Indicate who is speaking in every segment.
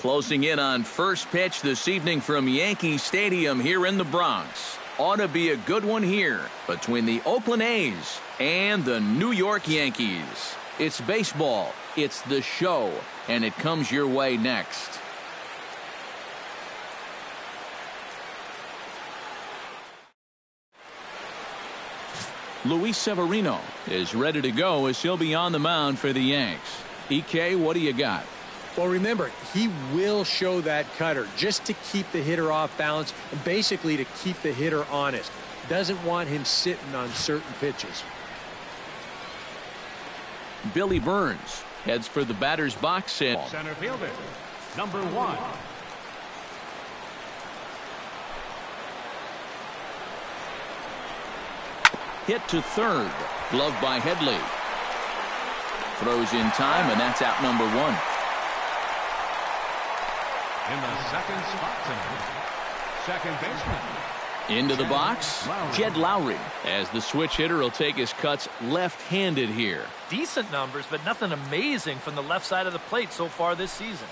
Speaker 1: Closing in on first pitch this evening from Yankee Stadium here in the Bronx. Ought to be a good one here between the Oakland A's and the New York Yankees. It's baseball, it's the show, and it comes your way next. Luis Severino is ready to go as he'll be on the mound for the Yanks. EK, what do you got?
Speaker 2: Well, remember, he will show that cutter just to keep the hitter off balance and basically to keep the hitter honest. Doesn't want him sitting on certain pitches.
Speaker 1: Billy Burns heads for the batter's box.
Speaker 3: Center fielder, number 1.
Speaker 1: Hit to third. Glove by Headley. Throws in time, and that's out number 1.
Speaker 3: In the second spot tonight, second baseman.
Speaker 1: Into the box, Jed Lowry, as the switch hitter will take his cuts left-handed here.
Speaker 4: Decent numbers, but nothing amazing from the left side of the plate so far this season.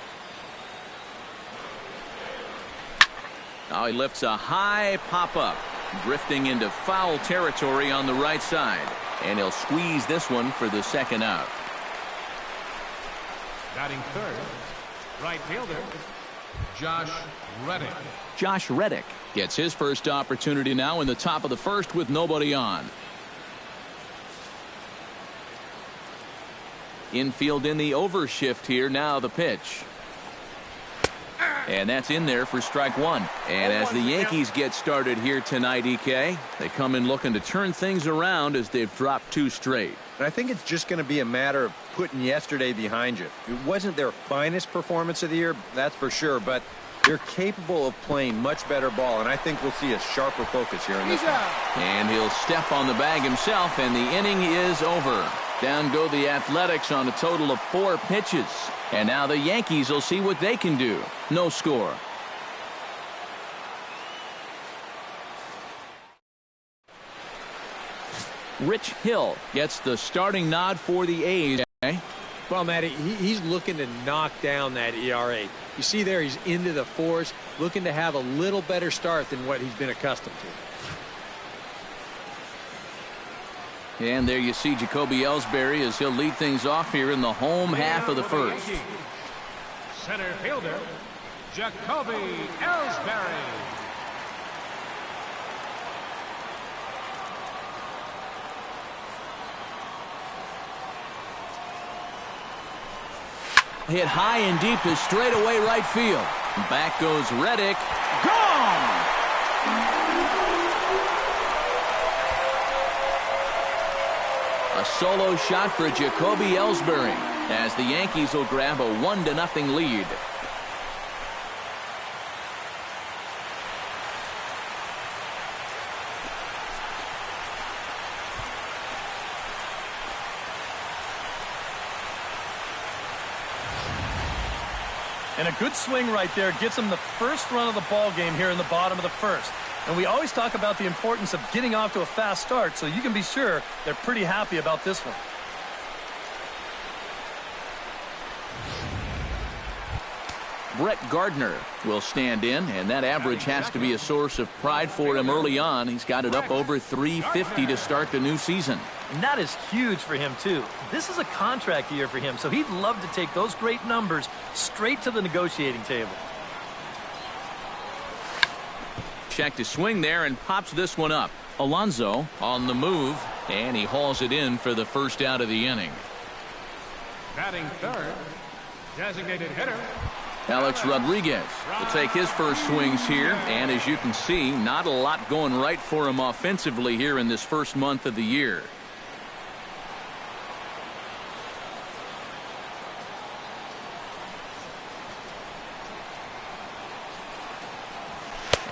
Speaker 1: Now he lifts a high pop-up, drifting into foul territory on the right side. And he'll squeeze this one for the second out.
Speaker 3: Batting third, right fielder, Josh Reddick.
Speaker 1: Josh Reddick gets his first opportunity now in the top of the first with nobody on. Infield in the overshift here. Now the pitch. And that's in there for strike 1. And as the Yankees get started here tonight, EK, they come in looking to turn things around as they've dropped 2 straight.
Speaker 5: And I think it's just going to be a matter of putting yesterday behind you. It wasn't their finest performance of the year, that's for sure, but they're capable of playing much better ball, and I think we'll see a sharper focus here in this one.
Speaker 1: And he'll step on the bag himself, and the inning is over. Down go the Athletics on a total of 4 pitches. And now the Yankees will see what they can do. No score. Rich Hill gets the starting nod for the A's.
Speaker 2: Well, Matty, he's looking to knock down that ERA. You see there, he's into the 4s, looking to have a little better start than what he's been accustomed to.
Speaker 1: And there you see Jacoby Ellsbury as he'll lead things off here in the home half of the first.
Speaker 3: Center fielder, Jacoby Ellsbury.
Speaker 1: Hit high and deep to straightaway right field. Back goes Reddick. Gone! A solo shot for Jacoby Ellsbury as the Yankees will grab a 1-0 lead.
Speaker 4: And a good swing right there gets them the first run of the ball game here in the bottom of the first. And we always talk about the importance of getting off to a fast start, so you can be sure they're pretty happy about this one.
Speaker 1: Brett Gardner will stand in, and that average has to be a source of pride for him early on. He's got it up over 350 to start the new season.
Speaker 4: And that is huge for him, too. This is a contract year for him, so he'd love to take those great numbers straight to the negotiating table.
Speaker 1: Check to swing there and pops this one up. Alonso on the move, and he hauls it in for the first out of the inning.
Speaker 3: Batting third, designated hitter,
Speaker 1: Alex Rodriguez will take his first swings here, and as you can see, not a lot going right for him offensively here in this first month of the year.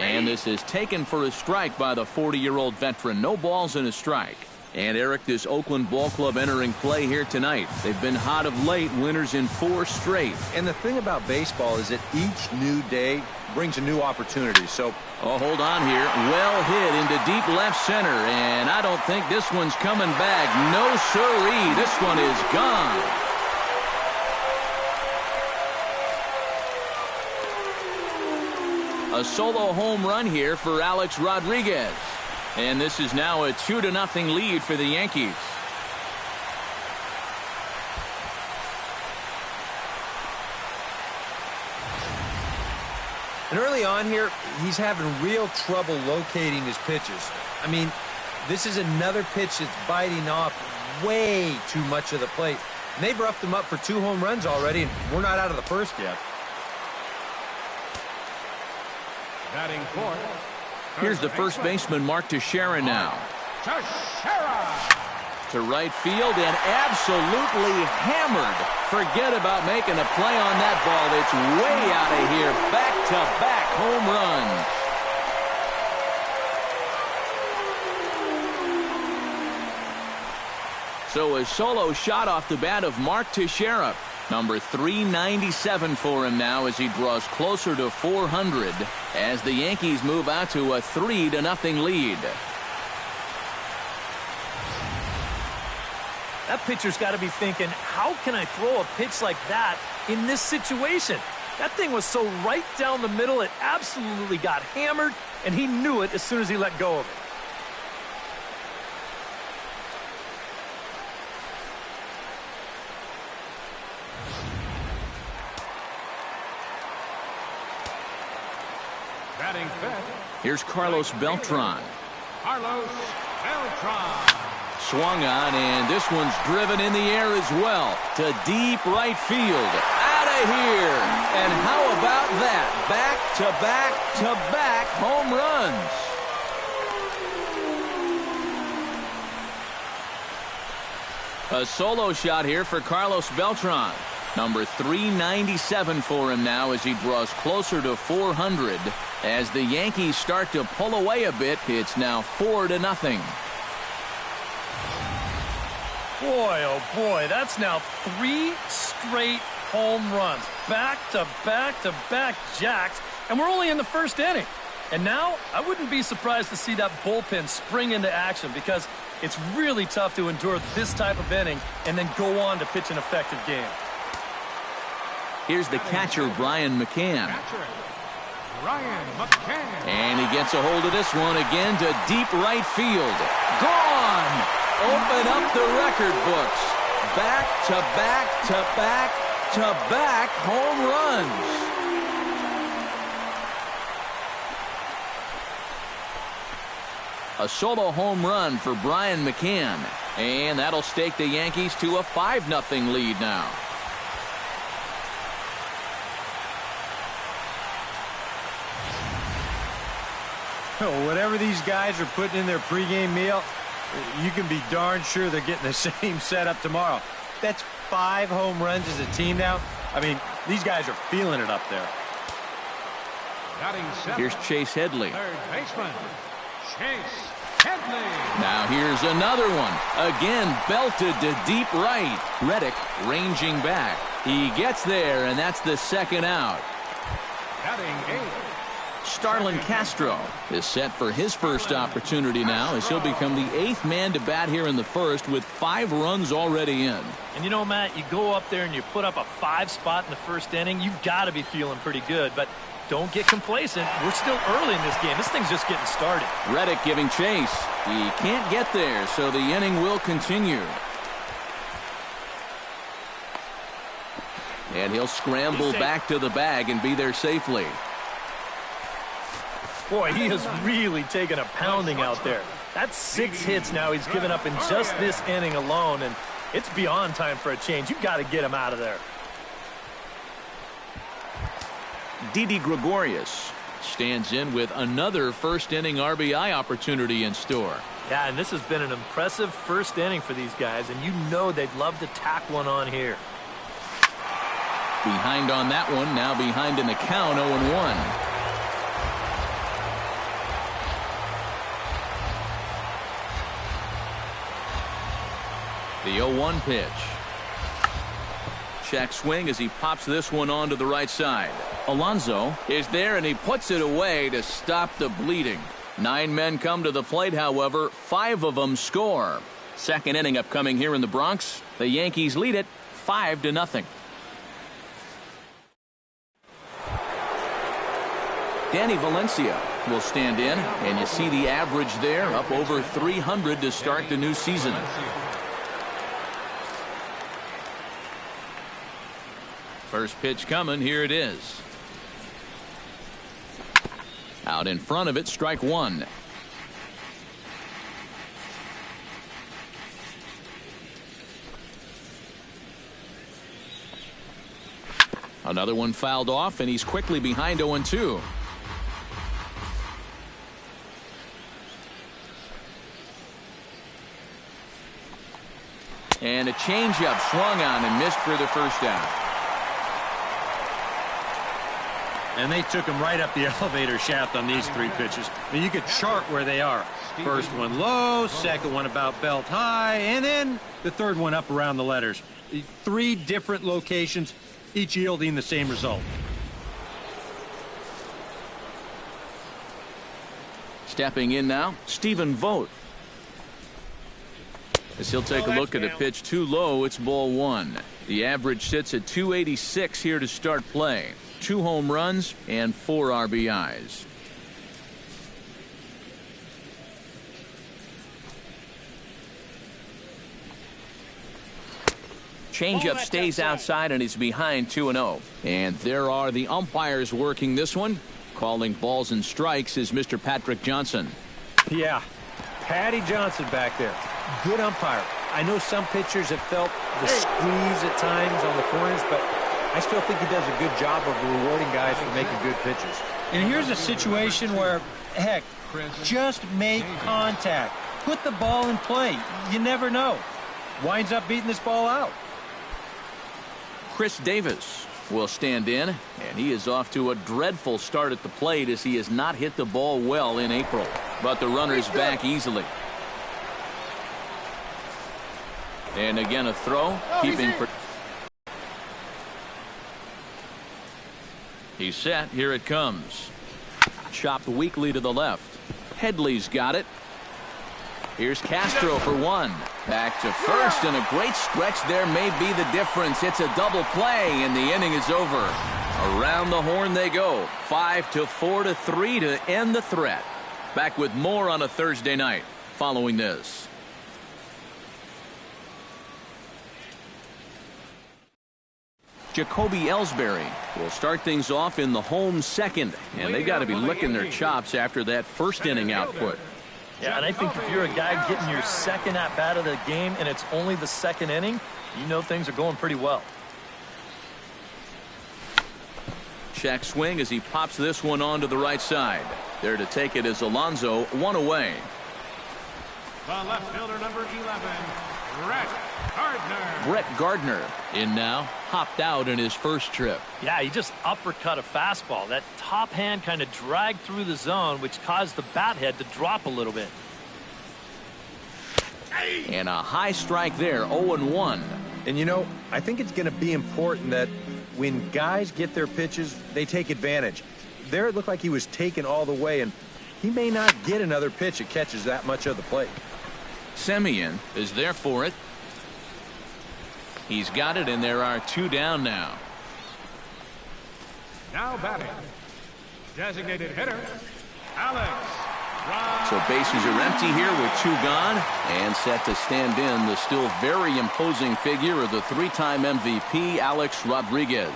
Speaker 1: And this is taken for a strike by the 40-year-old veteran. No balls and a strike. And Eric, this Oakland ball club entering play here tonight. They've been hot of late, winners in 4 straight.
Speaker 5: And the thing about baseball is that each new day brings a new opportunity. So,
Speaker 1: hold on here. Well hit into deep left center, and I don't think this one's coming back. No siree. This one is gone. A solo home run here for Alex Rodriguez. And this is now a 2-0 lead for the Yankees.
Speaker 5: And early on here, he's having real trouble locating his pitches. I mean, this is another pitch that's biting off way too much of the plate. And they've roughed him up for 2 home runs already, and we're not out of the first yet.
Speaker 3: Batting fourth.
Speaker 1: Here's the first baseman, Mark Teixeira now.
Speaker 3: Teixeira.
Speaker 1: To right field and absolutely hammered. Forget about making a play on that ball. It's way out of here. Back-to-back home runs. So a solo shot off the bat of Mark Teixeira. Number 397 for him now as he draws closer to 400 as the Yankees move out to a 3-0 lead.
Speaker 4: That pitcher's got to be thinking, how can I throw a pitch like that in this situation? That thing was so right down the middle, it absolutely got hammered, and he knew it as soon as he let go of it.
Speaker 3: Batting fifth.
Speaker 1: Here's Carlos Beltran.
Speaker 3: Carlos Beltran.
Speaker 1: Swung on, and this one's driven in the air as well to deep right field. Out of here. And how about that? Back-to-back-to-back home runs. A solo shot here for Carlos Beltran. Number 397 for him now as he draws closer to 400. As the Yankees start to pull away a bit, it's now 4-0.
Speaker 4: Boy, oh boy, that's now 3 straight home runs. Back-to-back-to-back jacks, and we're only in the first inning. And now, I wouldn't be surprised to see that bullpen spring into action because it's really tough to endure this type of inning and then go on to pitch an effective game.
Speaker 1: Here's the catcher, Brian McCann.
Speaker 3: Brian McCann.
Speaker 1: And he gets a hold of this one again to deep right field. Gone! Open up the record books. Back-to-back-to-back-to-back home runs. A solo home run for Brian McCann. And that'll stake the Yankees to a 5-0 lead now.
Speaker 2: Whatever these guys are putting in their pregame meal, you can be darn sure they're getting the same setup tomorrow. That's 5 home runs as a team now. I mean, these guys are feeling it up there.
Speaker 1: Here's Chase Headley.
Speaker 3: Third baseman, Chase Headley.
Speaker 1: Now here's another one. Again, belted to deep right. Reddick ranging back. He gets there, and that's the second out.
Speaker 3: Batting eighth.
Speaker 1: Starlin Castro is set for his first opportunity now as he'll become the 8th man to bat here in the first with 5 runs already in.
Speaker 4: And you know, Matt, you go up there and you put up a 5 spot in the first inning, you've got to be feeling pretty good, but don't get complacent. We're still early in this game. This thing's just getting started.
Speaker 1: Reddick giving chase. He can't get there, so the inning will continue. And he'll scramble back to the bag and be there safely.
Speaker 4: Boy, he has really taken a pounding out there. That's 6 hits now he's given up in just this inning alone, and it's beyond time for a change. You've got to get him out of there.
Speaker 1: Didi Gregorius stands in with another first-inning RBI opportunity in store.
Speaker 4: Yeah, and this has been an impressive first inning for these guys, and you know they'd love to tack one on here.
Speaker 1: Behind on that one, now behind in the count, 0-1. The 0-1 pitch. Check swing as he pops this one onto the right side. Alonso is there, and he puts it away to stop the bleeding. 9 men come to the plate, however. 5 of them score. Second inning upcoming here in the Bronx. The Yankees lead it 5-0. Danny Valencia will stand in, and you see the average there up over 300 to start the new season. First pitch coming. Here it is. Out in front of it, strike one. Another one fouled off, and he's quickly behind 0-2. And a changeup swung on and missed for the first out.
Speaker 2: And they took him right up the elevator shaft on these three pitches. I mean, you could chart where they are. First one low, second one about belt high, and then the third one up around the letters. 3 different locations, each yielding the same result.
Speaker 1: Stepping in now, Stephen Vogt. As he'll take a look at a pitch too low, it's ball one. The average sits at 286 here to start play. 2 home runs and 4 RBIs. Changeup stays outside and is behind 2-0. And there are the umpires working this one. Calling balls and strikes is Mr. Patrick Johnson.
Speaker 2: Yeah, Patty Johnson back there. Good umpire. I know some pitchers have felt the squeeze at times on the corners, but I still think he does a good job of rewarding guys for making good pitches. And here's a situation where, heck, just make contact. Put the ball in play. You never know. Winds up beating this ball out.
Speaker 1: Chris Davis will stand in, and he is off to a dreadful start at the plate as he has not hit the ball well in April. But the runner's back easily. And again a throw, keeping. He's set. Here it comes. Chopped weakly to the left. Headley's got it. Here's Castro for one. Back to first, and a great stretch there may be the difference. It's a double play, and the inning is over. Around the horn they go. 5-4-3 to end the threat. Back with more on a Thursday night following this. Jacoby Ellsbury will start things off in the home second, and they got to be licking their chops after that first inning output.
Speaker 4: Yeah, and I think if you're a guy getting your second at-bat of the game and it's only the second inning, you know things are going pretty well.
Speaker 1: Check swing as he pops this one onto the right side. There to take it is Alonso, one away.
Speaker 3: The left fielder, number 11, Brett Gardner.
Speaker 1: Brett Gardner in now, hopped out in his first trip.
Speaker 4: Yeah, he just uppercut a fastball. That top hand kind of dragged through the zone, which caused the bat head to drop a little bit.
Speaker 1: And a high strike there, 0-1.
Speaker 5: And you know, I think it's going to be important that when guys get their pitches, they take advantage. There it looked like he was taken all the way, and he may not get another pitch that catches that much of the plate.
Speaker 1: Semien is there for it. He's got it, and there are 2 down now.
Speaker 3: Now batting, designated hitter, Alex.
Speaker 1: So bases are empty here with 2 gone, and set to stand in the still very imposing figure of the 3-time MVP, Alex Rodriguez.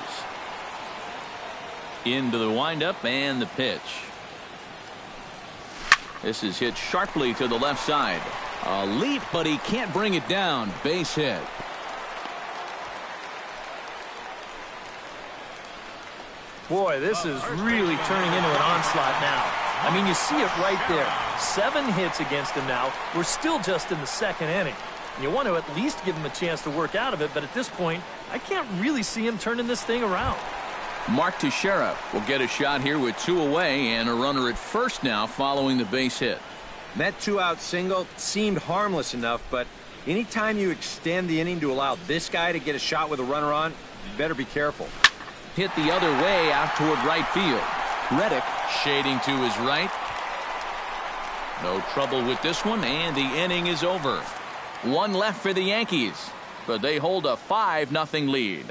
Speaker 1: Into the windup and the pitch. This is hit sharply to the left side. A leap, but he can't bring it down. Base hit.
Speaker 4: Boy, this is really turning into an onslaught now. I mean, you see it right there. 7 hits against him now. We're still just in the second inning. You want to at least give him a chance to work out of it, but at this point, I can't really see him turning this thing around.
Speaker 1: Mark Teixeira will get a shot here with 2 away and a runner at first now following the base hit.
Speaker 5: That 2-out single seemed harmless enough, but anytime you extend the inning to allow this guy to get a shot with a runner on, you better be careful.
Speaker 1: Hit the other way out toward right field. Reddick shading to his right. No trouble with this one, and the inning is over. 1 left for the Yankees, but they hold a 5-0 lead.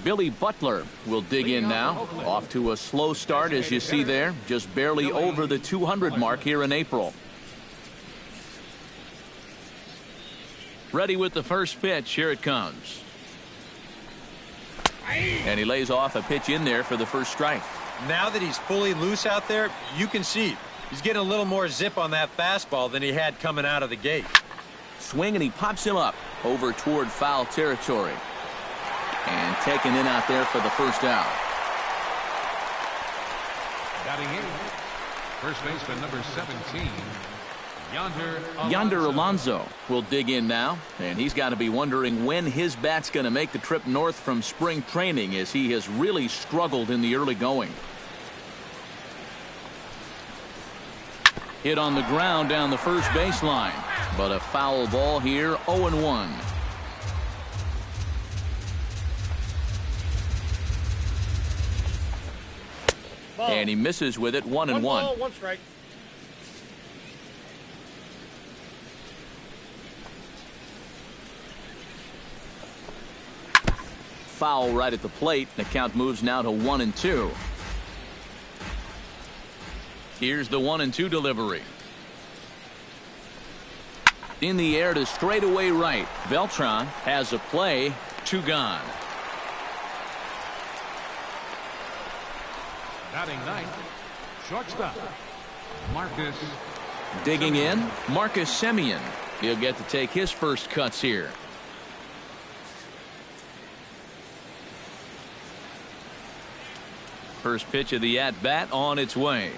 Speaker 1: Billy Butler will dig in now. Off to a slow start, as you see there. Just barely over the 200 mark here in April. Ready with the first pitch. Here it comes. And he lays off a pitch in there for the first strike.
Speaker 2: Now that he's fully loose out there, you can see he's getting a little more zip on that fastball than he had coming out of the gate.
Speaker 1: Swing, and he pops him up over toward foul territory. And taken in out there for the first out.
Speaker 3: Batting in, first baseman number 17,
Speaker 1: Yonder Alonso will dig in now, and he's got to be wondering when his bat's going to make the trip north from spring training, as he has really struggled in the early going. Hit on the ground down the first baseline, but a foul ball here. 0-1. And he misses with it. 1-1.
Speaker 6: 1 strike.
Speaker 1: Foul right at the plate. The count moves now to 1-2. Here's the 1-2 delivery. In the air to straightaway right. Beltran has a play. 2 gone.
Speaker 3: batting ninth, shortstop, Marcus.
Speaker 1: Digging in, Marcus Semien. He'll get to take his first cuts here. First pitch of the at-bat on its way.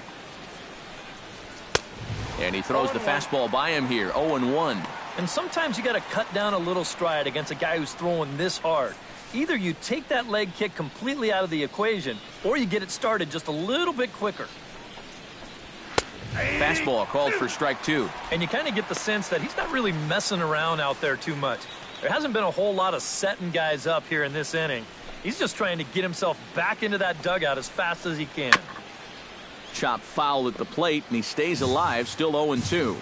Speaker 1: And he throws the fastball by him here. 0-1.
Speaker 4: And sometimes you got to cut down a little stride against a guy who's throwing this hard. Either you take that leg kick completely out of the equation, or you get it started just a little bit quicker.
Speaker 1: Fastball called for strike 2.
Speaker 4: And you kind of get the sense that he's not really messing around out there too much. There hasn't been a whole lot of setting guys up here in this inning. He's just trying to get himself back into that dugout as fast as he can.
Speaker 1: Chop foul at the plate, and he stays alive, still 0-2.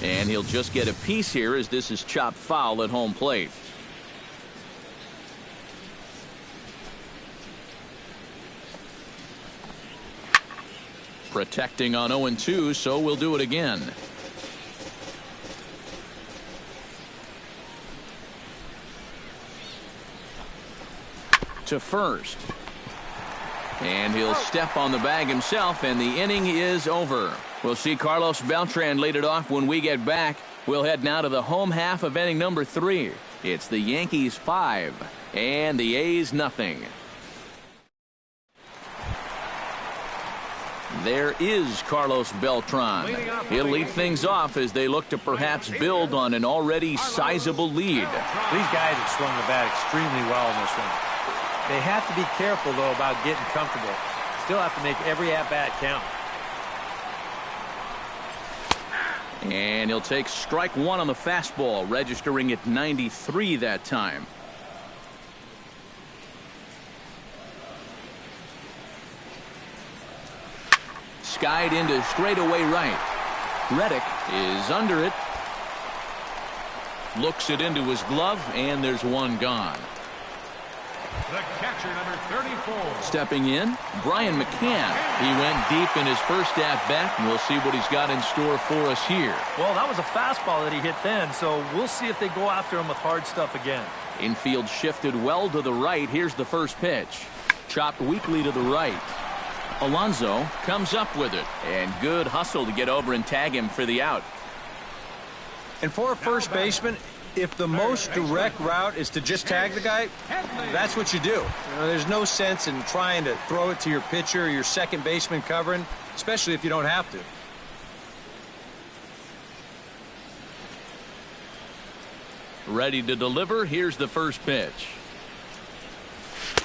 Speaker 1: And he'll just get a piece here as this is chopped foul at home plate. Protecting on 0-2, so we'll do it again. To first. And he'll step on the bag himself, and the inning is over. We'll see Carlos Beltran lead it off when we get back. We'll head now to the home half of inning number 3. It's the Yankees 5 and the A's nothing. There is Carlos Beltran. He'll lead things off as they look to perhaps build on an already sizable lead.
Speaker 2: These guys have swung the bat extremely well in this one. They have to be careful, though, about getting comfortable. Still have to make every at-bat count.
Speaker 1: And he'll take strike 1 on the fastball, registering at 93 that time. Skied into straightaway right. Reddick is under it. Looks it into his glove, and there's one gone.
Speaker 3: The catcher, number 34.
Speaker 1: Stepping in, Brian McCann. He went deep in his first at-bat, and we'll see what he's got in store for us here.
Speaker 4: Well, that was a fastball that he hit then, so we'll see if they go after him with hard stuff again.
Speaker 1: Infield shifted well to the right. Here's the first pitch. Chopped weakly to the right. Alonso comes up with it, and good hustle to get over and tag him for the out.
Speaker 2: And for a first baseman, if the most direct route is to just tag the guy, that's what you do. You know, there's no sense in trying to throw it to your pitcher or your second baseman covering, especially if you don't have to.
Speaker 1: Ready to deliver. Here's the first pitch.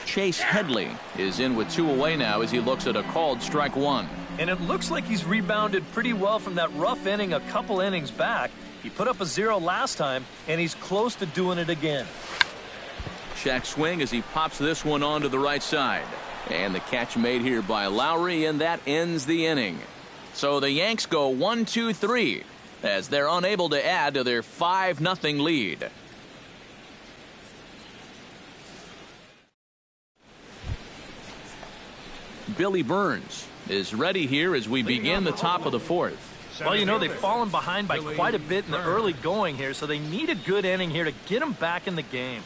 Speaker 1: Chase Headley is in with 2 away now as he looks at a called strike 1.
Speaker 4: And it looks like he's rebounded pretty well from that rough inning a couple innings back. He put up a 0 last time, and he's close to doing it again.
Speaker 1: Check swing as he pops this one onto the right side. And the catch made here by Lowry, and that ends the inning. So the Yanks go 1-2-3. as they're unable to add to their 5-0 lead. Billy Burns is ready here as we begin the top of the fourth.
Speaker 4: Well, you know, they've fallen behind by quite a bit in the early going here, so they need a good inning here to get them back in the game.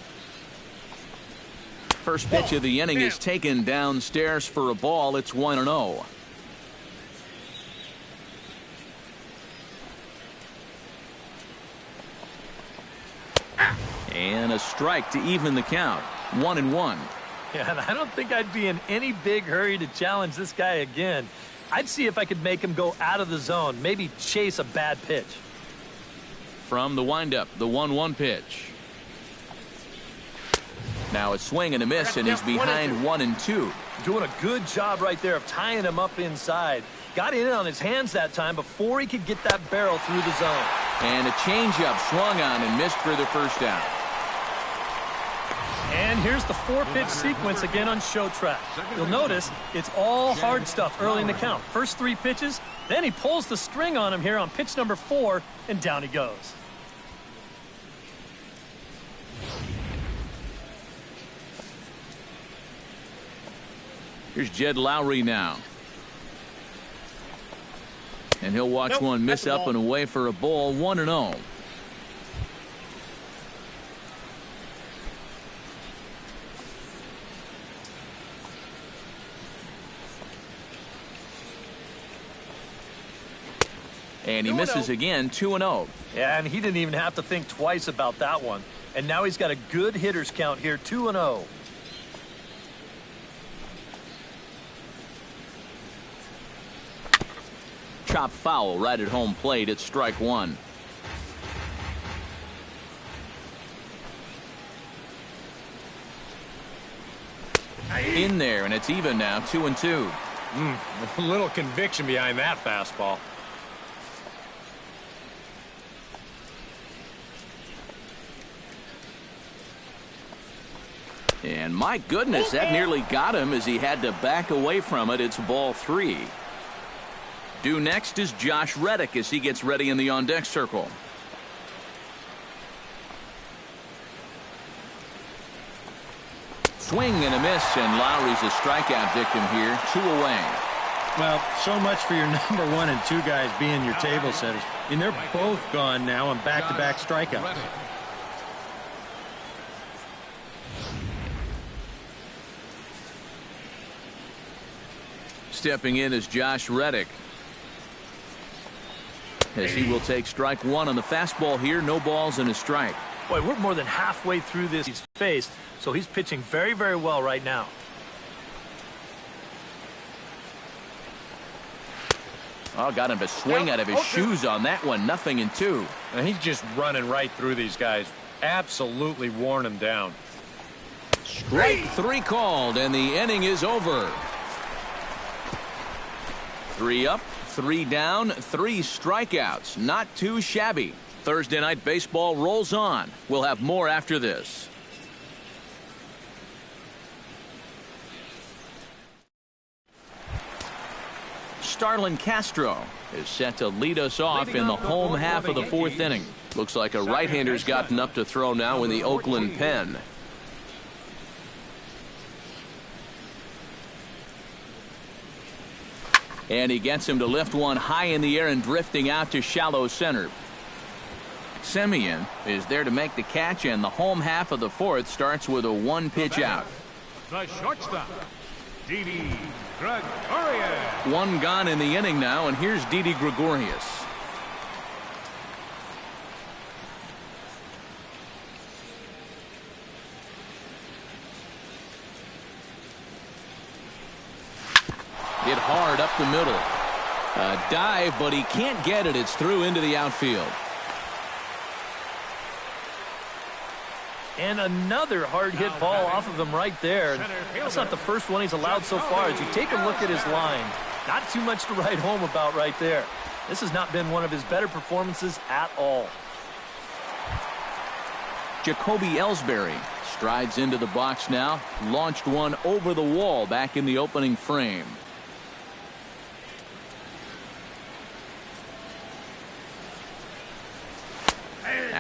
Speaker 1: First pitch of the inning is taken downstairs for a ball. It's 1-0. And a strike to even the count. 1-1.
Speaker 4: Yeah, and I don't think I'd be in any big hurry to challenge this guy again. I'd see if I could make him go out of the zone, maybe chase a bad pitch.
Speaker 1: From the windup, the 1-1 pitch. Now a swing and a miss, and he's behind 1-2.
Speaker 4: Doing a good job right there of tying him up inside. Got in on his hands that time before he could get that barrel through the zone.
Speaker 1: And a changeup swung on and missed for the first out.
Speaker 4: And here's the 4-pitch sequence again on show track. You'll notice it's all hard stuff early in the count. First 3 pitches, then he pulls the string on him here on pitch number 4, and down he goes.
Speaker 1: Here's Jed Lowry now. And he'll watch one miss up and away for a ball. 1-0. And he misses again. 2-0.
Speaker 4: Yeah, and he didn't even have to think twice about that one. And now he's got a good hitters count here. 2-0.
Speaker 1: Chop foul right at home plate. It's strike 1. In there, and it's even now. 2-2.
Speaker 5: A little conviction behind that fastball.
Speaker 1: And my goodness, that nearly got him as he had to back away from it. It's ball 3. Due next is Josh Reddick as he gets ready in the on-deck circle. Swing and a miss, and Lowry's a strikeout victim here. 2 away.
Speaker 2: Well, so much for your number 1 and 2 guys being your table setters. I mean, they're both gone now on back-to-back strikeouts.
Speaker 1: Stepping in is Josh Reddick, as he will take strike 1 on the fastball here. No balls and a strike.
Speaker 4: Boy, we're more than halfway through this he's faced, so he's pitching very, very well right now.
Speaker 1: Oh, got him to swing out of his shoes on that one. 0-2.
Speaker 5: And he's just running right through these guys. Absolutely worn them down.
Speaker 1: Strike 3 called, and the inning is over. 3 up, 3 down, 3 strikeouts. Not too shabby. Thursday Night Baseball rolls on. We'll have more after this. Starlin Castro is set to lead us off in the home half of the 4th inning. Looks like a right-hander's gotten up to throw now in the Oakland pen. And he gets him to lift one high in the air and drifting out to shallow center. Semien is there to make the catch, and the home half of the 4th starts with a 1-pitch out.
Speaker 3: The shortstop, Didi Gregorius.
Speaker 1: 1 gone in the inning now, and here's Didi Gregorius. Hit hard up the middle. A dive, but he can't get it. It's through into the outfield.
Speaker 4: And another hard hit ball off of him right there. That's not the first one he's allowed so far. As you take a look at his line, not too much to write home about right there. This has not been one of his better performances at all.
Speaker 1: Jacoby Ellsbury strides into the box now. Launched one over the wall back in the opening frame.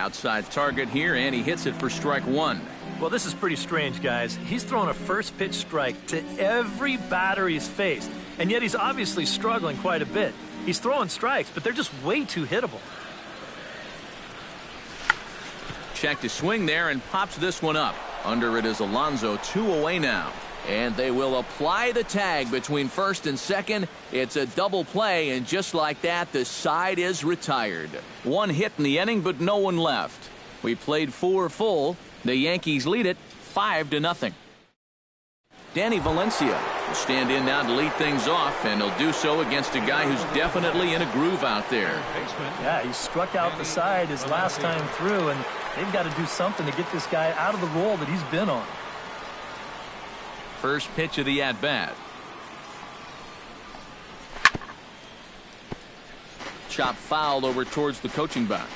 Speaker 1: Outside target here, and he hits it for strike one.
Speaker 4: Well, this is pretty strange, guys. He's thrown a first pitch strike to every batter he's faced, and yet he's obviously struggling quite a bit. He's throwing strikes, but they're just way too hittable.
Speaker 1: Check to swing there and pops this one up. Under it is Alonso, 2 away now. And they will apply the tag between first and second. It's a double play, and just like that, the side is retired. One hit in the inning, but no one left. We played 4 full. The Yankees lead it 5-0. Danny Valencia will stand in now to lead things off, and he'll do so against a guy who's definitely in a groove out there.
Speaker 4: Yeah, he struck out the side his last time through, and they've got to do something to get this guy out of the role that he's been on.
Speaker 1: First pitch of the at-bat. Chop fouled over towards the coaching box.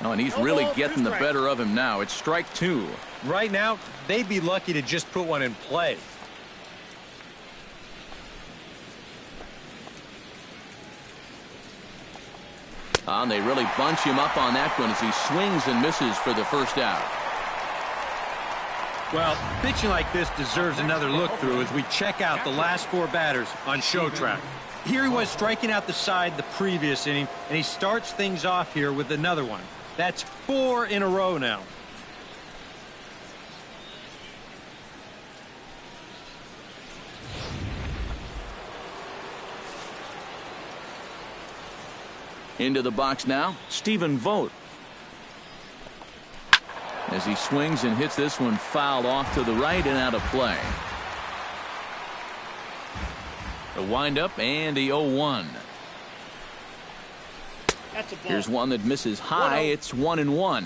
Speaker 1: Oh, and he's really getting the better of him now. It's strike 2.
Speaker 2: Right now, they'd be lucky to just put one in play.
Speaker 1: And they really bunch him up on that one as he swings and misses for the first out.
Speaker 2: Well, pitching like this deserves another look through as we check out the last 4 batters on show track. Here he was striking out the side the previous inning, and he starts things off here with another one. That's 4 in a row now.
Speaker 1: Into the box now, Stephen Vogt. As he swings and hits this one fouled off to the right and out of play. The windup and the 0-1. Here's one that misses high. It's 1-1.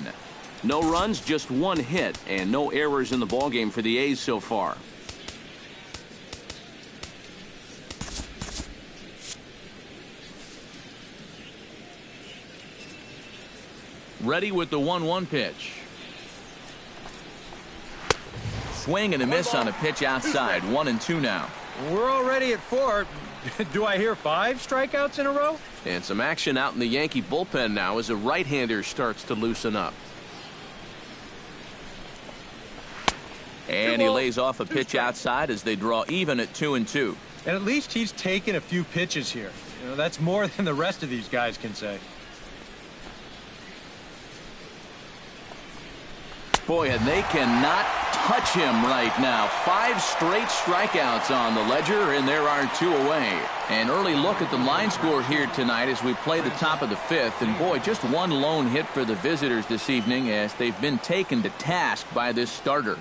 Speaker 1: No runs, just 1 hit, and no errors in the ballgame for the A's so far. Ready with the 1-1 pitch. Swing and a miss on a pitch outside. 1-2 now.
Speaker 2: We're already at 4. Do I hear 5 strikeouts in a row?
Speaker 1: And some action out in the Yankee bullpen now as a right-hander starts to loosen up. And he lays off a pitch outside as they draw even at 2-2.
Speaker 2: And at least he's taken a few pitches here. You know, that's more than the rest of these guys can say.
Speaker 1: Boy, and they cannot touch him right now. 5 straight strikeouts on the ledger, and there are 2 away. An early look at the line score here tonight as we play the top of the 5th. And boy, just 1 lone hit for the visitors this evening as they've been taken to task by this starter.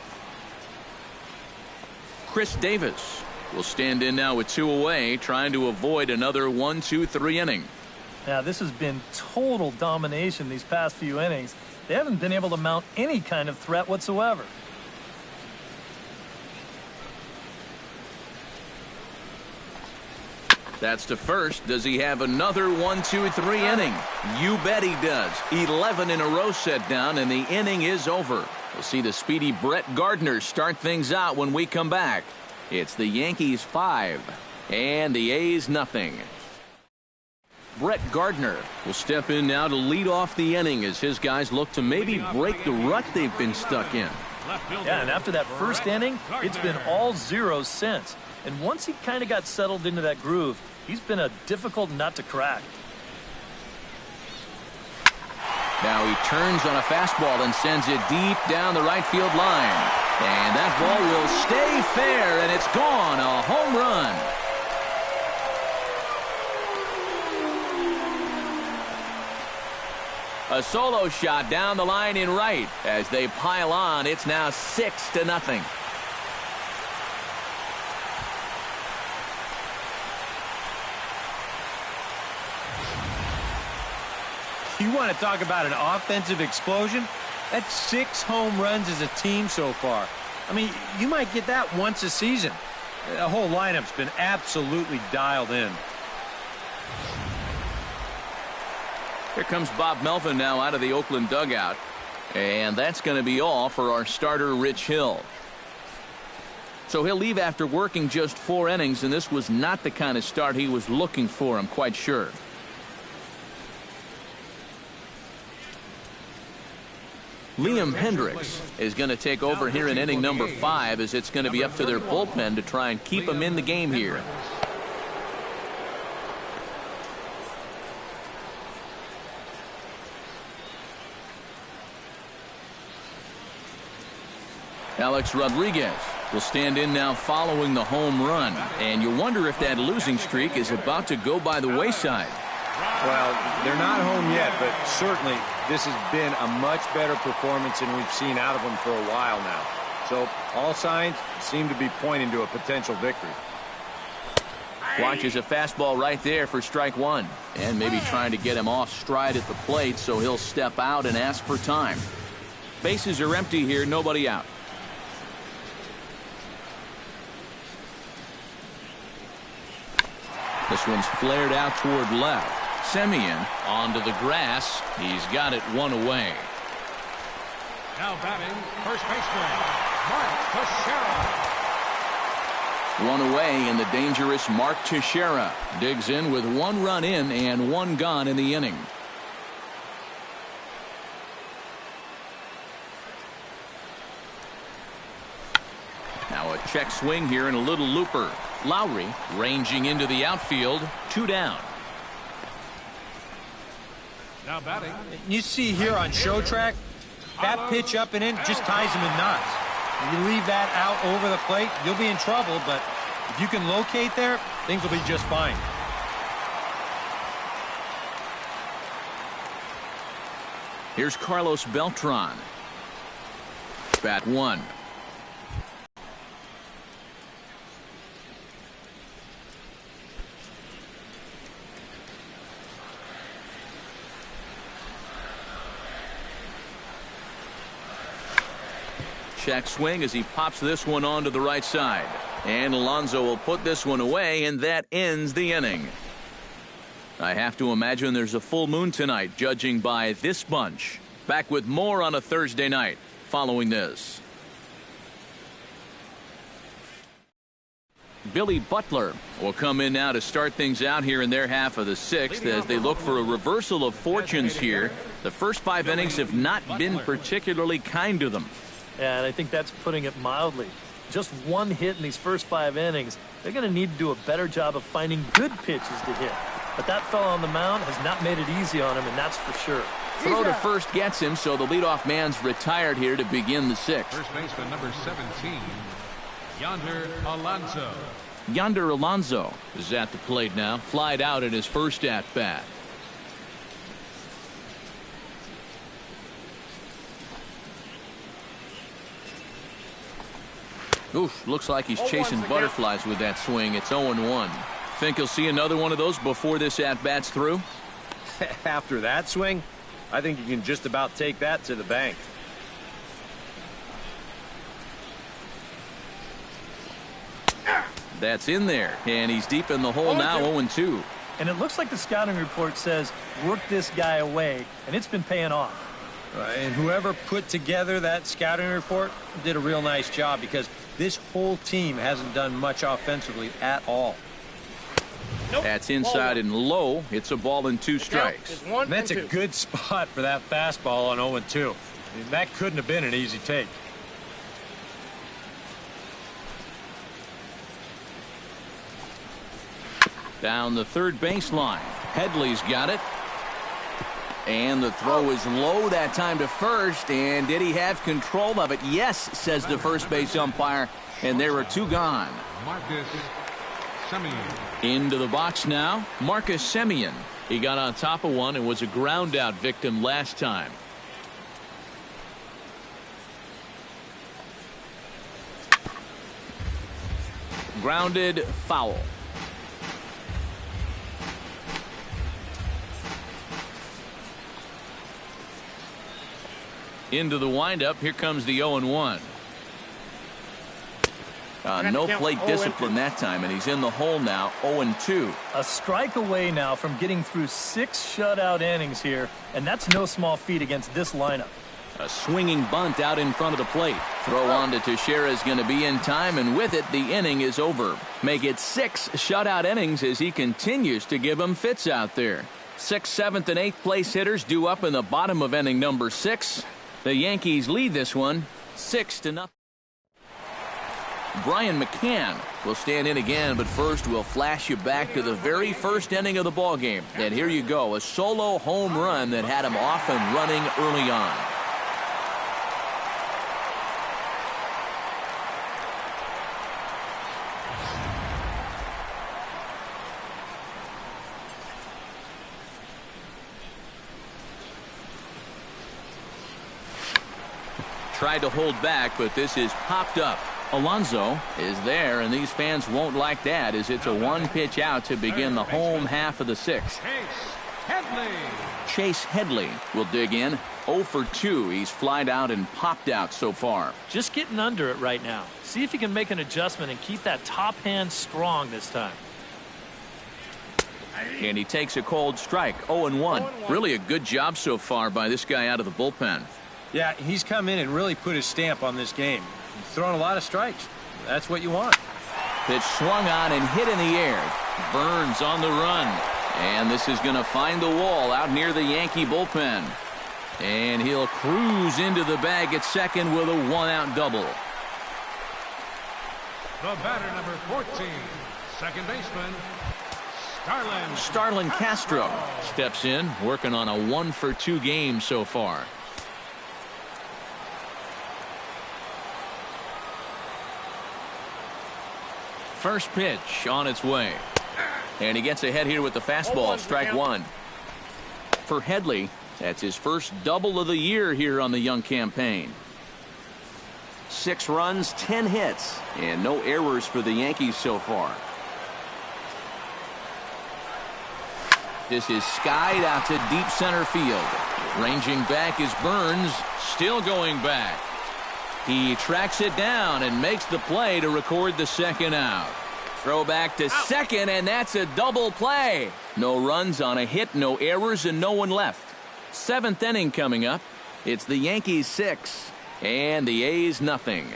Speaker 1: Chris Davis will stand in now with 2 away, trying to avoid another 1-2-3 inning.
Speaker 4: Now, this has been total domination these past few innings. They haven't been able to mount any kind of threat whatsoever.
Speaker 1: That's to first. Does he have another 1-2-3 inning? You bet he does. 11 in a row set down, and the inning is over. We'll see the speedy Brett Gardner start things out when we come back. It's the Yankees 5 and the A's nothing. Brett Gardner will step in now to lead off the inning as his guys look to maybe break the rut they've been stuck in.
Speaker 4: Yeah, and after that first inning, it's been all zeros since. And once he kind of got settled into that groove, he's been a difficult nut to crack.
Speaker 1: Now he turns on a fastball and sends it deep down the right field line. And that ball will stay fair, and it's gone. A home run. A solo shot down the line in right. As they pile on, it's now 6-0.
Speaker 2: You want to talk about an offensive explosion? That's 6 home runs as a team so far. I mean, you might get that once a season. The whole lineup's been absolutely dialed in.
Speaker 1: Here comes Bob Melvin now out of the Oakland dugout. And that's going to be all for our starter, Rich Hill. So he'll leave after working just 4 innings, and this was not the kind of start he was looking for, I'm quite sure. Liam Hendricks is going to take over here in inning number 5, as it's going to be up to their bullpen to try and keep him in the game here. Alex Rodriguez will stand in now following the home run, and you wonder if that losing streak is about to go by the wayside.
Speaker 5: Well, they're not home yet, but certainly this has been a much better performance than we've seen out of them for a while now. So all signs seem to be pointing to a potential victory.
Speaker 1: Watches a fastball right there for strike 1, and maybe trying to get him off stride at the plate, so he'll step out and ask for time. Bases are empty here, nobody out. This one's flared out toward left. Semien onto the grass. He's got it 1 away.
Speaker 3: Now batting, first baseman, Mark Teixeira.
Speaker 1: 1 away, and the dangerous Mark Teixeira digs in with 1 run in and 1 gone in the inning. Now a check swing here and a little looper. Lowry ranging into the outfield. 2 down.
Speaker 3: Now batting.
Speaker 2: You see here on show track, that pitch up and in just ties him in knots. You leave that out over the plate, you'll be in trouble, but if you can locate there, things will be just fine.
Speaker 1: Here's Carlos Beltran. Bat 1. Check swing as he pops this one onto the right side. And Alonso will put this one away, and that ends the inning. I have to imagine there's a full moon tonight, judging by this bunch. Back with more on a Thursday night following this. Billy Butler will come in now to start things out here in their half of the 6th as they look for a reversal of fortunes here. The first 5 innings have not been particularly kind to them.
Speaker 4: Yeah, and I think that's putting it mildly. Just 1 hit in these first 5 innings. They're going to need to do a better job of finding good pitches to hit. But that fellow on the mound has not made it easy on him, and that's for sure.
Speaker 1: Throw to first gets him, so the leadoff man's retired here to begin the 6th.
Speaker 3: First baseman number 17, Yonder Alonso.
Speaker 1: Yonder Alonso is at the plate now, flied out at his first at-bat. Oof, looks like he's chasing butterflies with that swing. It's 0-1. Think he'll see another one of those before this at-bat's through?
Speaker 5: After that swing, I think you can just about take that to the bank.
Speaker 1: That's in there, and he's deep in the hole now, 0-2.
Speaker 4: And it looks like the scouting report says, work this guy away, and it's been paying off.
Speaker 2: And whoever put together that scouting report did a real nice job, because this whole team hasn't done much offensively at all.
Speaker 1: That's inside and low. It's a ball and 2 strikes.
Speaker 2: And that's a good spot for that fastball on 0-2. I mean, that couldn't have been an easy take.
Speaker 1: Down the third baseline. Headley's got it. And the throw is low that time to first. And did he have control of it? Yes, says the first base umpire. And there are 2 gone.
Speaker 3: Marcus Semien.
Speaker 1: Into the box now, Marcus Semien. He got on top of one and was a ground out victim last time. Grounded foul. Into the windup. Here comes the 0-1. No plate discipline that time, and he's in the hole now, 0-2.
Speaker 4: A strike away now from getting through 6 shutout innings here, and that's no small feat against this lineup.
Speaker 1: A swinging bunt out in front of the plate. Throw on to Teixeira is going to be in time, and with it, the inning is over. Make it 6 shutout innings as he continues to give them fits out there. 6th, 7th, and 8th place hitters due up in the bottom of inning number 6. The Yankees lead this one 6-0. Brian McCann will stand in again, but first we'll flash you back to the very first inning of the ballgame. And here you go, a solo home run that had him off and running early on. Tried to hold back, but this is popped up. Alonso is there, and these fans won't like that as it's a one-pitch out to begin the home half of the 6th. Chase Headley will dig in. 0 for 2. He's flied out and popped out so far.
Speaker 4: Just getting under it right now. See if he can make an adjustment and keep that top hand strong this time.
Speaker 1: And he takes a cold strike. 0-1. Really a good job so far by this guy out of the bullpen.
Speaker 2: Yeah, he's come in and really put his stamp on this game. He's thrown a lot of strikes. That's what you want.
Speaker 1: Pitch swung on and hit in the air. Burns on the run. And this is going to find the wall out near the Yankee bullpen. And he'll cruise into the bag at second with a one-out double.
Speaker 3: The batter, number 14, second baseman,
Speaker 1: Starlin Castro steps in, working on a 1 for 2 game so far. First pitch on its way. And he gets ahead here with the fastball. Strike 1. For Headley, that's his first double of the year here on the young campaign. 6 runs, 10 hits, and no errors for the Yankees so far. This is skied out to deep center field. Ranging back is Burns, still going back. He tracks it down and makes the play to record the second out. Throw back to second, and that's a double play. No runs on a hit, no errors, and no one left. 7th inning coming up. It's the Yankees 6 and the A's nothing.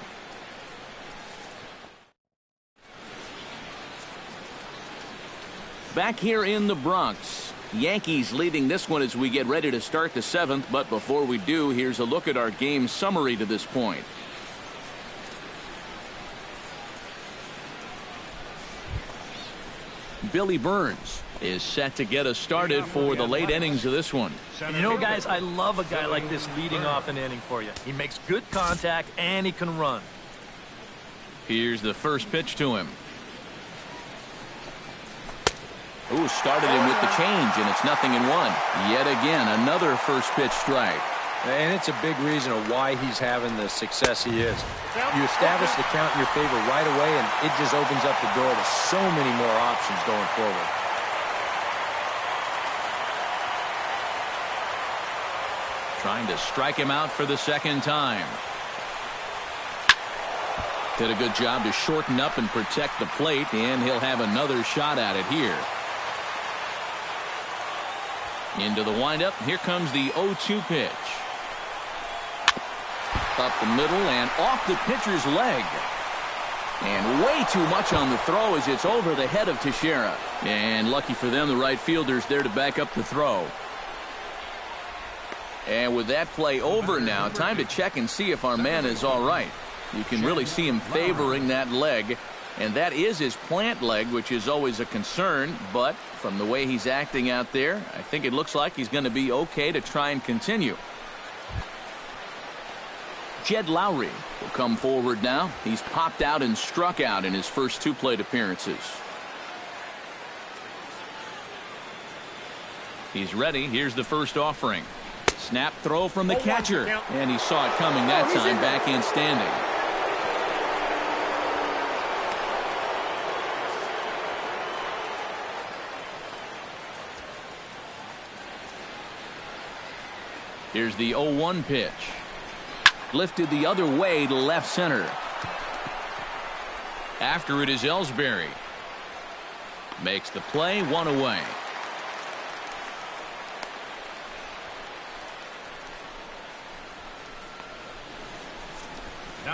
Speaker 1: Back here in the Bronx, Yankees leading this one as we get ready to start the 7th. But before we do, here's a look at our game summary to this point. Billy Burns is set to get us started for the late innings of this one.
Speaker 4: And you know, guys, I love a guy like this leading off an inning for you. He makes good contact and he can run.
Speaker 1: Here's the first pitch to him. Ooh, started him with the change, and it's 0-1. Yet again, another first pitch strike.
Speaker 2: And it's a big reason of why he's having the success he is. You establish the count in your favor right away, and it just opens up the door to so many more options going forward.
Speaker 1: Trying to strike him out for the second time. Did a good job to shorten up and protect the plate, and he'll have another shot at it here. Into the windup. Here comes the 0-2 pitch. Up the middle and off the pitcher's leg. And way too much on the throw as it's over the head of Teixeira. And lucky for them, the right fielder's there to back up the throw. And with that play over now, time to check and see if our man is all right. You can really see him favoring that leg. And that is his plant leg, which is always a concern. But from the way he's acting out there, I think it looks like he's going to be okay to try and continue. Jed Lowry will come forward now. He's popped out and struck out in his first 2 plate appearances. He's ready. Here's the first offering. Snap throw from the catcher. And he saw it coming that time, backhand standing. Here's the 0-1 pitch. Lifted the other way to left center. After it is Ellsbury. Makes the play, 1 away.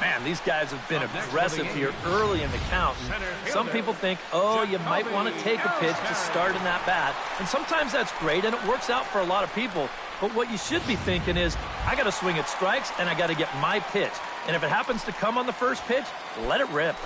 Speaker 4: Man, these guys have been aggressive here early in the count. Some people think, oh, you might want to take a pitch to start in that bat. And sometimes that's great, and it works out for a lot of people. But what you should be thinking is, I got to swing at strikes, and I got to get my pitch. And if it happens to come on the first pitch, let it rip.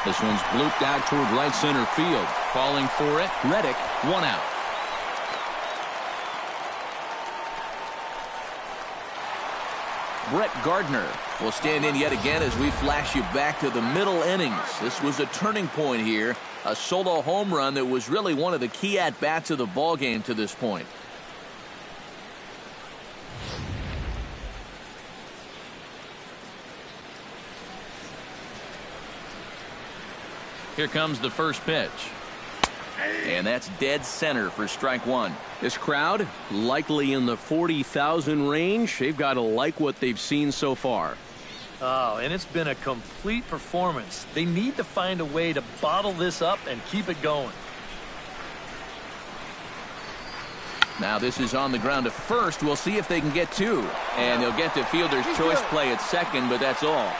Speaker 1: This one's blooped out toward right center field. Calling for it, Reddick, 1 out. Brett Gardner will stand in yet again as we flash you back to the middle innings. This was a turning point here. A solo home run that was really one of the key at-bats of the ballgame to this point. Here comes the first pitch. And that's dead center for strike one. This crowd, likely in the 40,000 range. They've got to like what they've seen so far.
Speaker 4: Oh, and it's been a complete performance. They need to find a way to bottle this up and keep it going.
Speaker 1: Now this is on the ground to first. We'll see if they can get two. And they'll get the fielder's choice play at second, but that's all.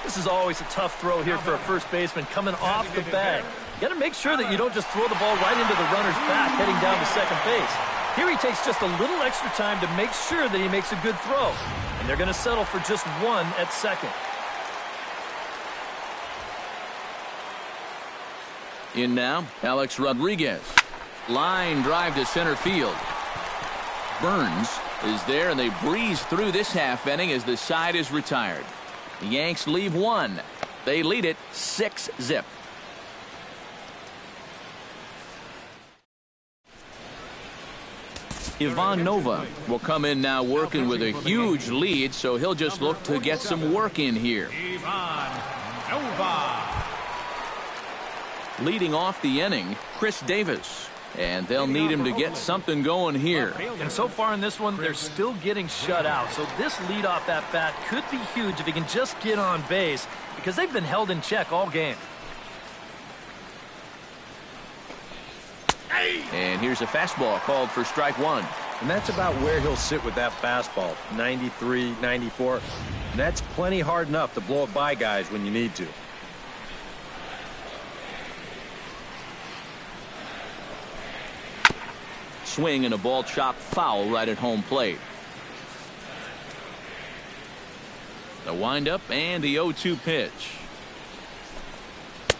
Speaker 4: This is always a tough throw here for a first baseman coming off the bag. You got to make sure that you don't just throw the ball right into the runner's back heading down to second base. Here he takes just a little extra time to make sure that he makes a good throw. And they're going to settle for just one at second.
Speaker 1: In now, Alex Rodriguez. Line drive to center field. Burns is there, and they breeze through this half inning as the side is retired. The Yanks leave one. They lead it 6-0. Ivan Nova will come in now working with a huge lead, so he'll just look to get some work in here.
Speaker 3: Ivan Nova.
Speaker 1: Leading off the inning, Chris Davis. And they'll need him to get something going here.
Speaker 4: And so far in this one, they're still getting shut out. So this leadoff at bat could be huge if he can just get on base, because they've been held in check all game.
Speaker 1: And here's a fastball called for strike one.
Speaker 5: And that's about where he'll sit with that fastball, 93, 94. And that's plenty hard enough to blow it by guys when you need to.
Speaker 1: Swing and a ball chopped foul right at home plate. The windup and the 0-2 pitch.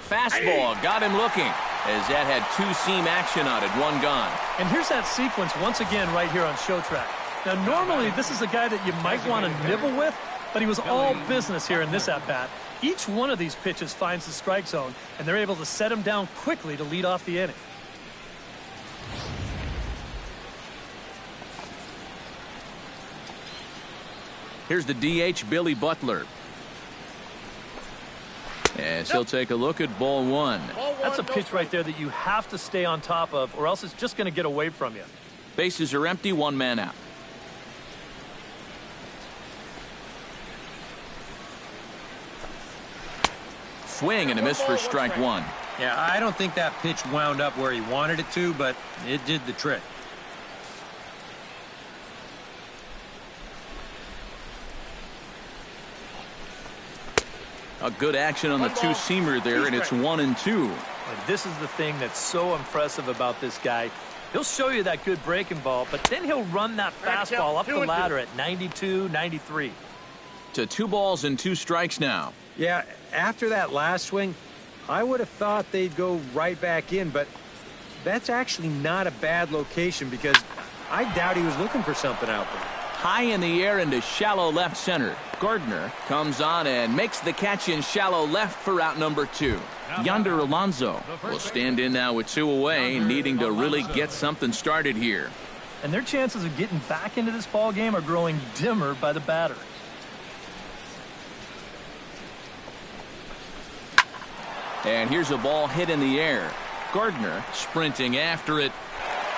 Speaker 1: Fastball got him looking as that had two-seam action on it, one gone.
Speaker 4: And here's that sequence once again right here on Show Track. Now normally this is a guy that you might want to nibble with, but he was all business here in this at-bat. Each one of these pitches finds the strike zone, and they're able to set him down quickly to lead off the inning.
Speaker 1: Here's the DH, Billy Butler. As he'll take a look at ball one.
Speaker 4: That's a pitch right there that you have to stay on top of, or else it's just going to get away from you.
Speaker 1: Bases are empty, one man out. Swing and a miss for strike one.
Speaker 5: Yeah, I don't think that pitch wound up where he wanted it to, but it did the trick.
Speaker 1: A good action on the two-seamer there, and it's 1-2.
Speaker 4: And this is the thing that's so impressive about this guy. He'll show you that good breaking ball, but then he'll run that fastball up the ladder at 92, 93.
Speaker 1: To 2 balls and 2 strikes now.
Speaker 5: Yeah, after that last swing, I would have thought they'd go right back in, but that's actually not a bad location because I doubt he was looking for something out there.
Speaker 1: High in the air into shallow left center. Gardner comes on and makes the catch in shallow left for out number 2. Yonder Alonso will stand in now with 2 away, needing to really get something started here.
Speaker 4: And their chances of getting back into this ball game are growing dimmer by the batter.
Speaker 1: And here's a ball hit in the air. Gardner sprinting after it.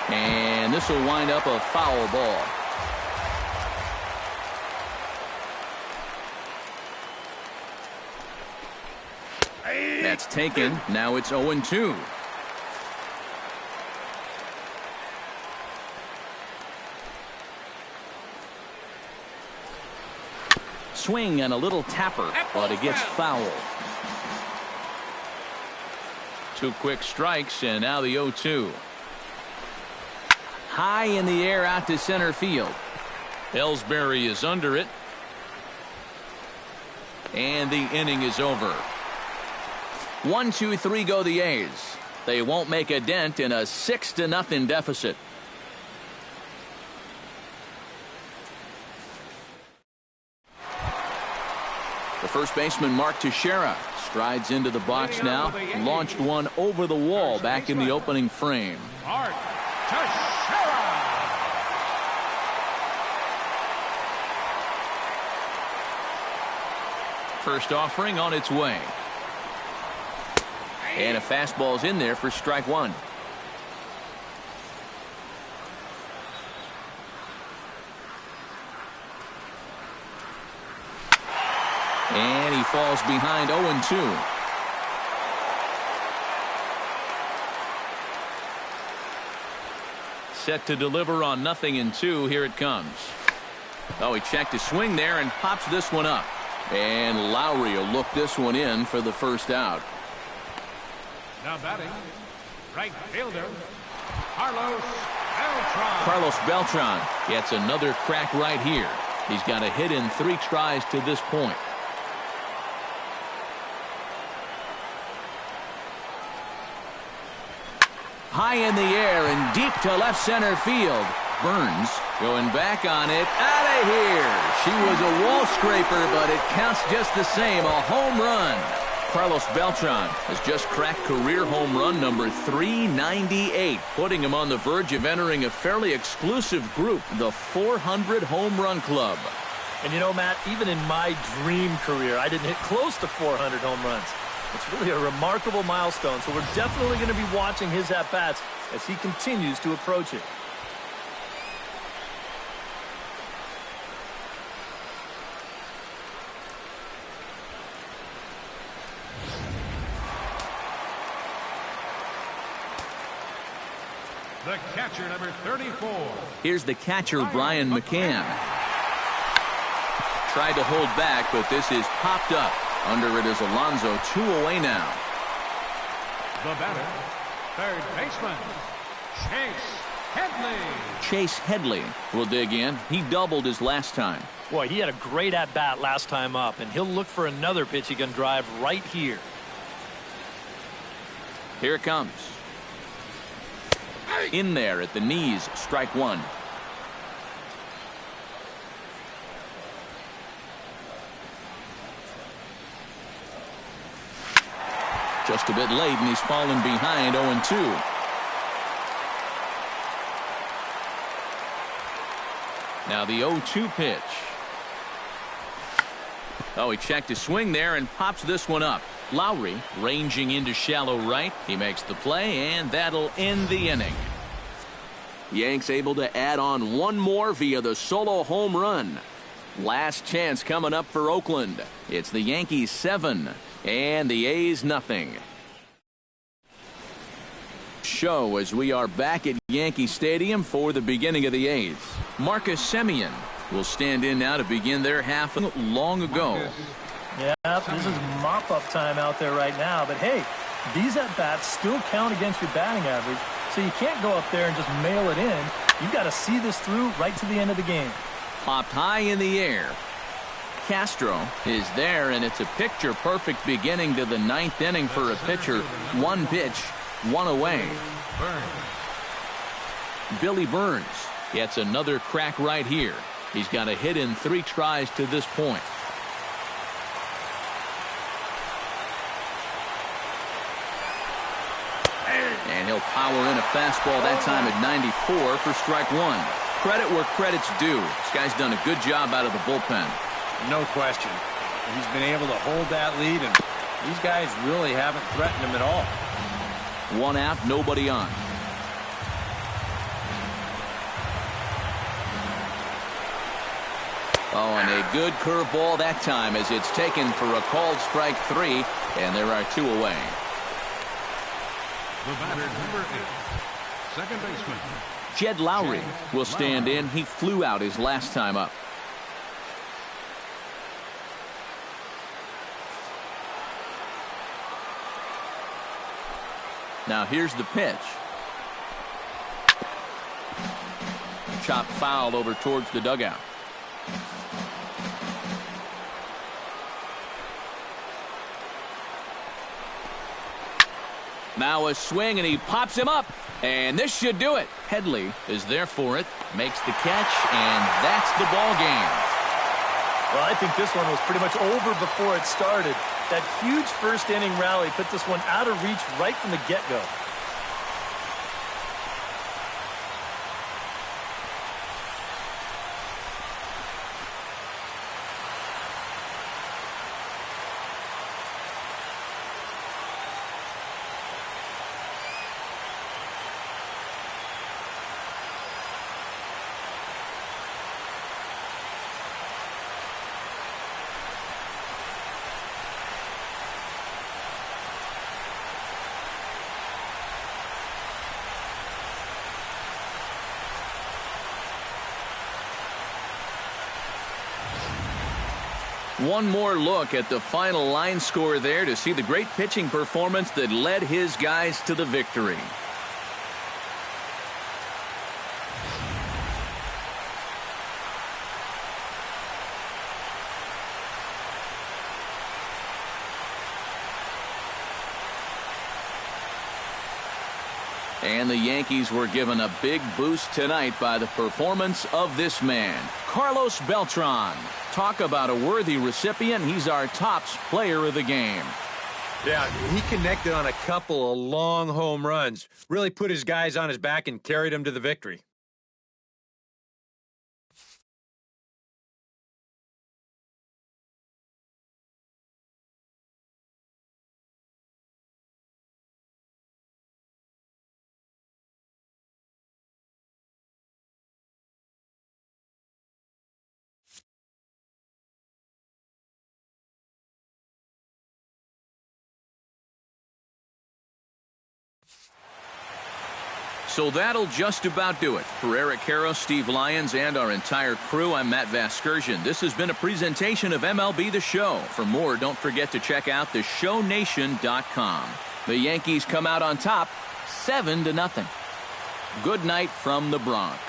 Speaker 1: And this will wind up a foul ball. That's taken. Now it's 0-2. Swing and a little tapper, but it gets foul. 2 quick strikes, and now the 0-2. High in the air out to center field. Ellsbury is under it. And the inning is over. 1-2-3 go the A's. They won't make a dent in a 6-0 deficit. The first baseman, Mark Teixeira, strides into the box now. Launched one over the wall back in the opening frame.
Speaker 3: Mark Teixeira.
Speaker 1: First offering on its way. And a fastball's in there for strike 1. And he falls behind 0-2. Set to deliver on 0-2. Here it comes. Oh, he checked his swing there and pops this one up. And Lowry will look this one in for the first out.
Speaker 3: Now batting, right fielder, Carlos Beltran.
Speaker 1: Carlos Beltran gets another crack right here. He's got a hit in 3 tries to this point. High in the air and deep to left center field. Burns going back on it. Out of here. She was a wall scraper, but it counts just the same. A home run. Carlos Beltran has just cracked career home run number 398, putting him on the verge of entering a fairly exclusive group, the 400 home run club.
Speaker 4: And you know, Matt, even in my dream career, I didn't hit close to 400 home runs. It's really a remarkable milestone, so we're definitely going to be watching his at-bats as he continues to approach it.
Speaker 3: The catcher, number 34.
Speaker 1: Here's the catcher, Brian McCann. Tried to hold back, but this is popped up. Under it is Alonso, 2 away now.
Speaker 3: The batter, third baseman, Chase Headley.
Speaker 1: Chase Headley will dig in. He doubled his last time.
Speaker 4: Boy, he had a great at-bat last time up, and he'll look for another pitch he can drive right here.
Speaker 1: Here it comes. In there at the knees, strike 1. Just a bit late, and he's fallen behind 0-2. Now the 0-2 pitch. Oh, he checked his swing there and pops this one up. Lowry ranging into shallow right. He makes the play, and that'll end the inning. Yanks able to add on one more via the solo home run. Last chance coming up for Oakland. It's the Yankees 7 and the A's nothing. Show as we are back at Yankee Stadium for the beginning of the A's. Marcus Semien will stand in now to begin their half long ago.
Speaker 4: Yeah, this is mop-up time out there right now. But, hey, these at-bats still count against your batting average, so you can't go up there and just mail it in. You've got to see this through right to the end of the game.
Speaker 1: Popped high in the air. Castro is there, and it's a picture-perfect beginning to the 9th inning for a pitcher. 1 pitch, 1 away. Billy Burns gets another crack right here. He's got a hit in 3 tries to this point. And he'll power in a fastball that time at 94 for strike 1. Credit where credit's due. This guy's done a good job out of the bullpen.
Speaker 5: No question. He's been able to hold that lead, and these guys really haven't threatened him at all.
Speaker 1: 1 out, nobody on. Oh, and a good curveball that time as it's taken for a called strike 3, and there are 2 away.
Speaker 3: The batter, number 8, second baseman.
Speaker 1: Jed Lowry will stand in. He flew out his last time up. Now here's the pitch. Chop foul over towards the dugout. Now a swing, and he pops him up, and this should do it. Headley is there for it, makes the catch, and that's the ball game.
Speaker 4: Well, I think this one was pretty much over before it started. That huge first inning rally put this one out of reach right from the get-go.
Speaker 1: One more look at the final line score there to see the great pitching performance that led his guys to the victory. And the Yankees were given a big boost tonight by the performance of this man, Carlos Beltran. Talk about a worthy recipient. He's our tops player of the game.
Speaker 5: Yeah, he connected on a couple of long home runs. Really put his guys on his back and carried them to the victory.
Speaker 1: So that'll just about do it. For Eric Harrow, Steve Lyons, and our entire crew, I'm Matt Vasgersian. This has been a presentation of MLB The Show. For more, don't forget to check out theshownation.com. The Yankees come out on top, 7-0. Good night from the Bronx.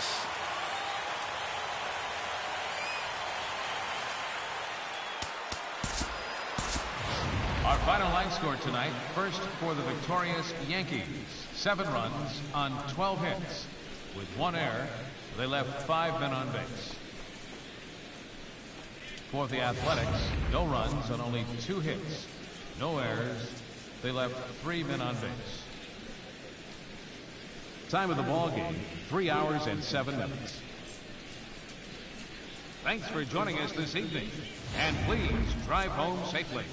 Speaker 3: Our final line score tonight, first for the victorious Yankees. 7 runs on 12 hits. With 1 error, they left 5 men on base. For the Athletics, no runs on only 2 hits. No errors. They left 3 men on base. Time of the ball game, 3 hours and 7 minutes. Thanks for joining us this evening. And please drive home safely.